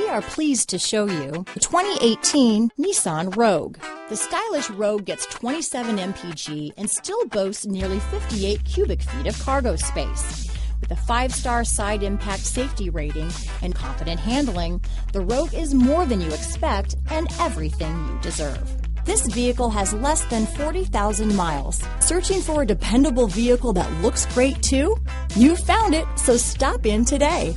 are pleased to show you the 2018 Nissan Rogue. The stylish Rogue gets 27 mpg and still boasts nearly 58 cubic feet of cargo space. With a 5-star side impact safety rating and confident handling, the Rogue is more than you expect and everything you deserve. This vehicle has less than 40,000 miles. Searching for a dependable vehicle that looks great too? You found it, so stop in today.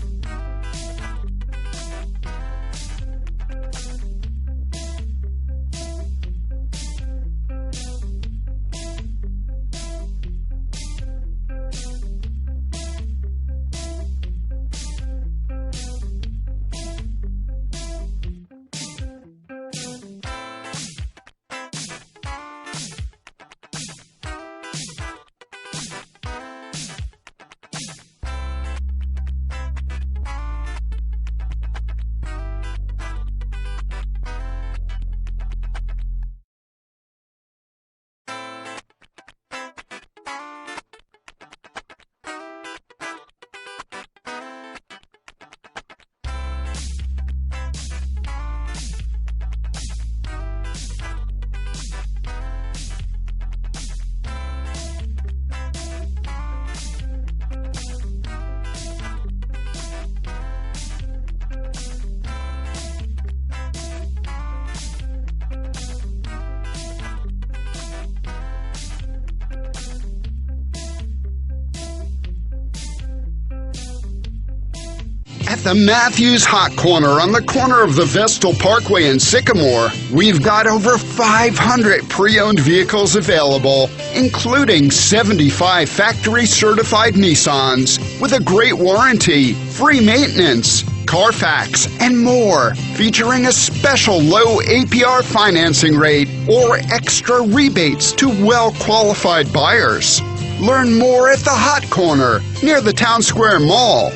At the Matthews Hot Corner on the corner of the Vestal Pkwy and Sycamore, we've got over 500 pre-owned vehicles available, including 75 factory-certified Nissans with a great warranty, free maintenance, Carfax, and more, featuring a special low APR financing rate or extra rebates to well-qualified buyers. Learn more at the Hot Corner near the Town Square Mall.